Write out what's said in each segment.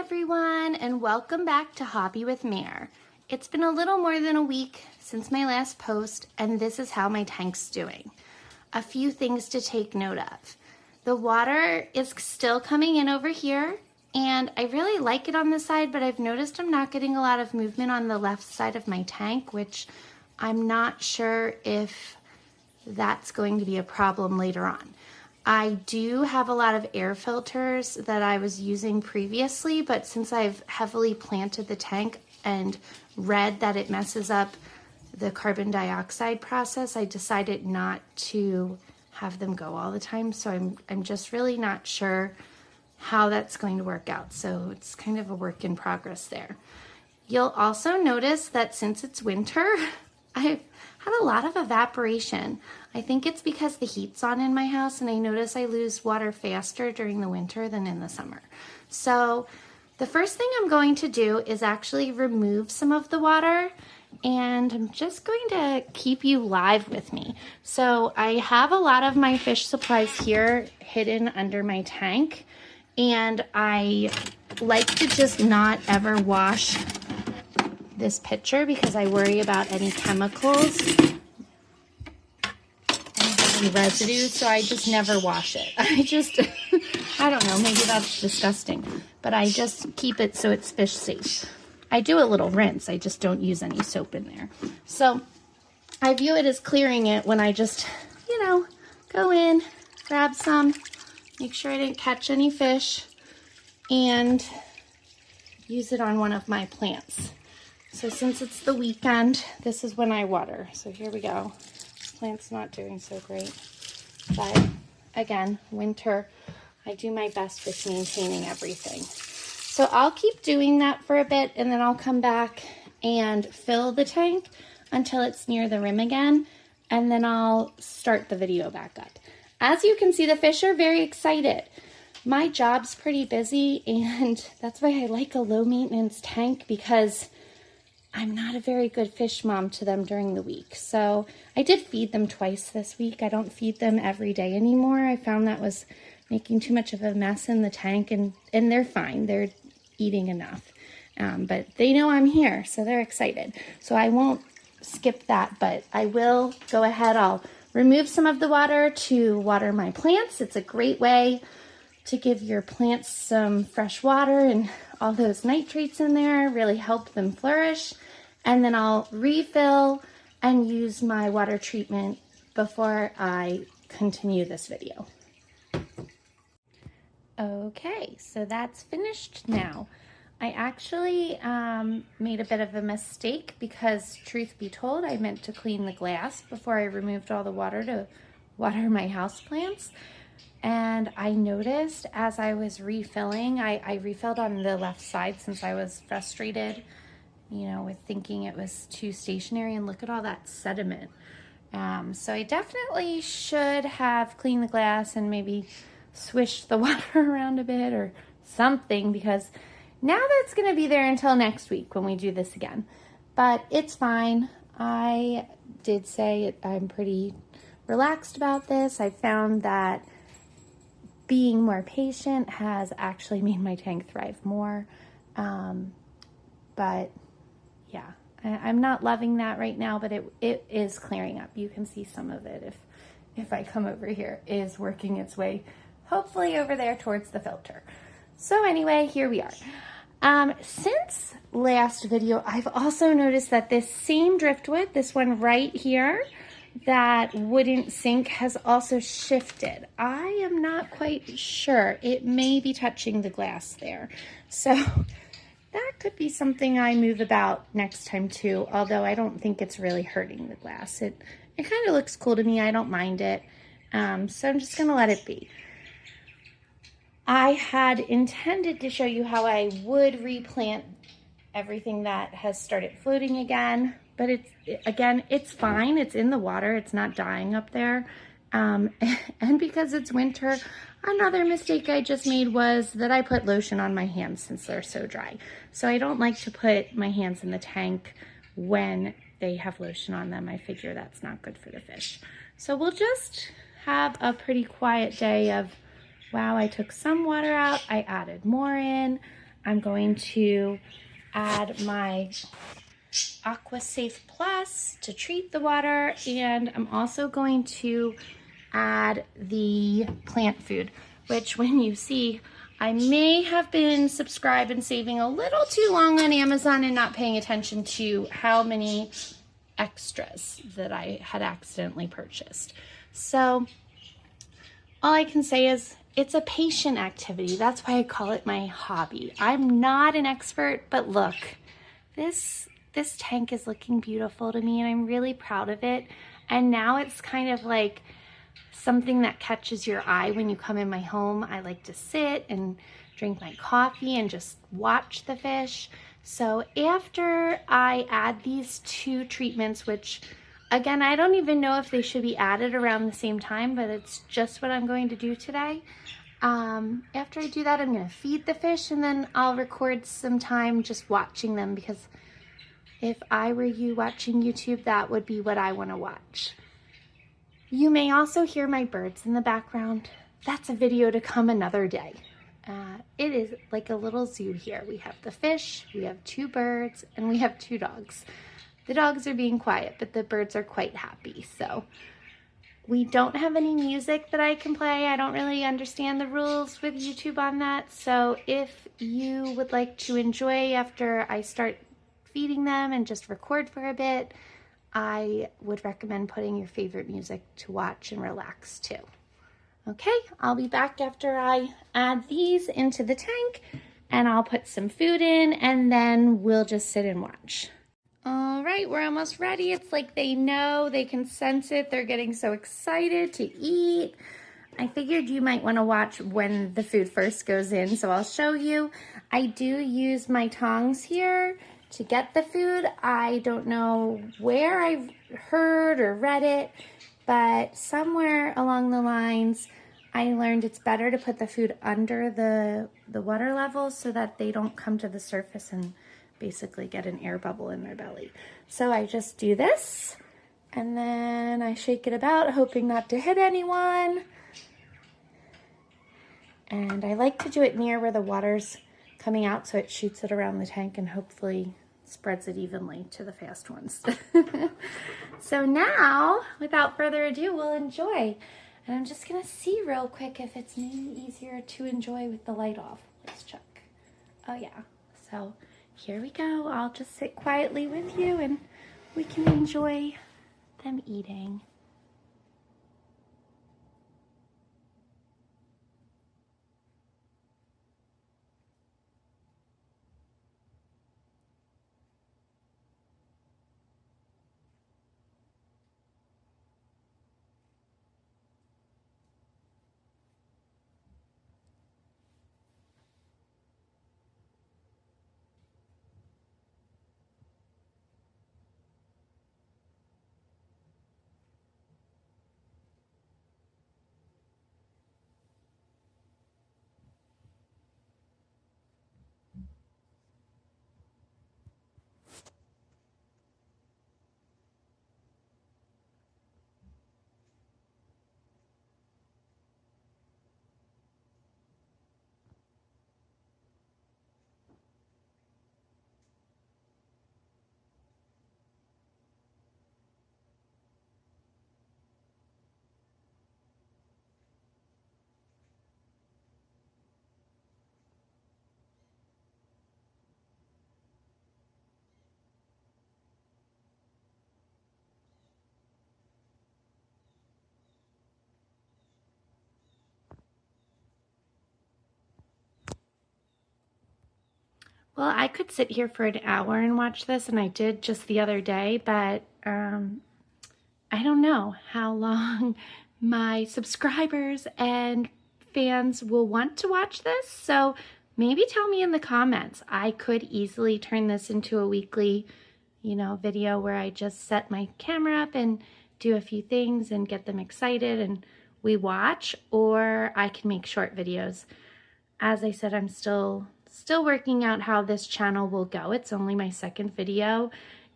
everyone, and welcome back to Hobby with Mare. It's been a little more than a week since my last post, and this is how my tank's doing. A few things to take note of. The water is still coming in over here, and I really like it on this side, but I've noticed I'm not getting a lot of movement on the left side of my tank, which I'm not sure if that's going to be a problem later on. I do have a lot of air filters that I was using previously, but since I've heavily planted the tank and read that it messes up the carbon dioxide process, I decided not to have them go all the time. So I'm just really not sure how that's going to work out. So it's kind of a work in progress there. You'll also notice that since it's winter, I've had a lot of evaporation. I think it's because the heat's on in my house, and I notice I lose water faster during the winter than in the summer. So the first thing I'm going to do is actually remove some of the water, and I'm just going to keep you live with me. So I have a lot of my fish supplies here hidden under my tank, and I like to just not ever wash this pitcher because I worry about any chemicals and any residue, so I just never wash it. I don't know, maybe that's disgusting, but I just keep it so it's fish safe. I do a little rinse, I just don't use any soap in there. So I view it as clearing it when I just, go in, grab some, make sure I didn't catch any fish, and use it on one of my plants. So since it's the weekend, this is when I water. So here we go. This plant's not doing so great. But again, winter, I do my best with maintaining everything. So I'll keep doing that for a bit, and then I'll come back and fill the tank until it's near the rim again, and then I'll start the video back up. As you can see, the fish are very excited. My job's pretty busy, and that's why I like a low maintenance tank, because I'm not a very good fish mom to them during the week. So I did feed them twice this week. I don't feed them every day anymore. I found that was making too much of a mess in the tank, and they're fine. They're eating enough. But they know I'm here, so they're excited. So I won't skip that, but I will go ahead. I'll remove some of the water to water my plants. It's a great way to give your plants some fresh water, and all those nitrates in there really help them flourish. And then I'll refill and use my water treatment before I continue this video. Okay, so that's finished now. I actually made a bit of a mistake because, truth be told, I meant to clean the glass before I removed all the water to water my houseplants. And I noticed as I was refilling, I refilled on the left side since I was frustrated, with thinking it was too stationary, and look at all that sediment. So I definitely should have cleaned the glass and maybe swished the water around a bit or something, because now that's going to be there until next week when we do this again. But it's fine. I did say I'm pretty relaxed about this. I found that being more patient has actually made my tank thrive more. But yeah, I'm not loving that right now, but it is clearing up. You can see some of it, if I come over here, is working its way, hopefully over there towards the filter. So anyway, here we are. Since last video, I've also noticed that this same driftwood, this one right here, that wouldn't sink, has also shifted. I am not quite sure. It may be touching the glass there. So that could be something I move about next time too, although I don't think it's really hurting the glass. It kind of looks cool to me. I don't mind it. So I'm just going to let it be. I had intended to show you how I would replant everything that has started floating again, but it's fine. It's in the water. It's not dying up there. And because it's winter, another mistake I just made was that I put lotion on my hands since they're so dry. So I don't like to put my hands in the tank when they have lotion on them. I figure that's not good for the fish. So we'll just have a pretty quiet day of, wow, I took some water out, I added more in. I'm going to add my Aqua Safe Plus to treat the water, and I'm also going to add the plant food, which when you see, I may have been subscribed and saving a little too long on Amazon and not paying attention to how many extras that I had accidentally purchased. So all I can say is it's a patient activity. That's why I call it my hobby. I'm not an expert, but look, this tank is looking beautiful to me and I'm really proud of it. And now it's kind of like something that catches your eye when you come in my home. I like to sit and drink my coffee and just watch the fish. So after I add these 2 treatments, which again, I don't even know if they should be added around the same time, but it's just what I'm going to do today. After I do that, I'm going to feed the fish and then I'll record some time just watching them, because if I were you watching YouTube, that would be what I want to watch. You may also hear my birds in the background. That's a video to come another day. It is like a little zoo here. We have the fish, we have 2 birds, and we have 2 dogs. The dogs are being quiet, but the birds are quite happy. So we don't have any music that I can play. I don't really understand the rules with YouTube on that. So if you would like to enjoy after I start feeding them and just record for a bit, I would recommend putting your favorite music to watch and relax too. Okay, I'll be back after I add these into the tank and I'll put some food in and then we'll just sit and watch. All right, we're almost ready. It's like they know, they can sense it. They're getting so excited to eat. I figured you might want to watch when the food first goes in, so I'll show you. I do use my tongs here to get the food. I don't know where I've heard or read it, but somewhere along the lines, I learned it's better to put the food under the water level so that they don't come to the surface and basically get an air bubble in their belly. So I just do this and then I shake it about, hoping not to hit anyone. And I like to do it near where the water's coming out so it shoots it around the tank and hopefully spreads it evenly to the fast ones. So now, without further ado, we'll enjoy. And I'm just gonna see real quick if it's maybe easier to enjoy with the light off. Let's check. Oh yeah, so here we go. I'll just sit quietly with you and we can enjoy them eating. Well, I could sit here for an hour and watch this, and I did just the other day, but I don't know how long my subscribers and fans will want to watch this, so maybe tell me in the comments. I could easily turn this into a weekly, video where I just set my camera up and do a few things and get them excited and we watch, or I can make short videos. As I said, I'm still working out how this channel will go. It's only my 2nd video.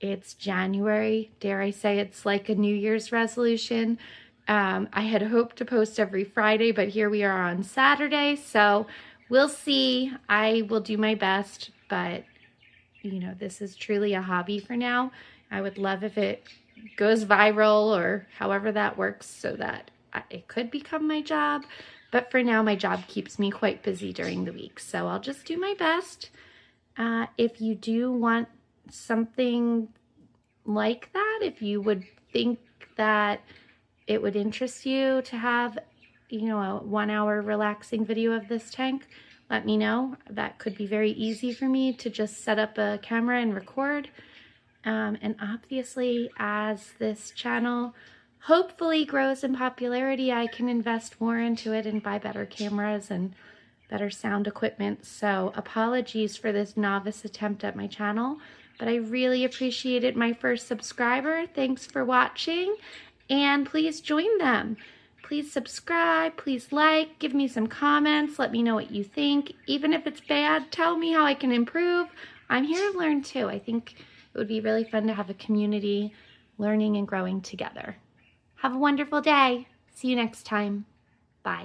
It's January. Dare I say it's like a New Year's resolution. I had hoped to post every Friday, but here we are on Saturday. So we'll see. I will do my best, but you know, this is truly a hobby for now. I would love if it goes viral or however that works so that it could become my job. But for now, my job keeps me quite busy during the week. So I'll just do my best. If you do want something like that, if you would think that it would interest you to have, you know, a 1 hour relaxing video of this tank, let me know. That could be very easy for me to just set up a camera and record. And obviously, as this channel hopefully grows in popularity, I can invest more into it and buy better cameras and better sound equipment. So apologies for this novice attempt at my channel, but I really appreciated my first subscriber. Thanks for watching, and please join them. Please subscribe, please like, give me some comments, let me know what you think. Even if it's bad, tell me how I can improve. I'm here to learn too. I think it would be really fun to have a community learning and growing together. Have a wonderful day. See you next time. Bye.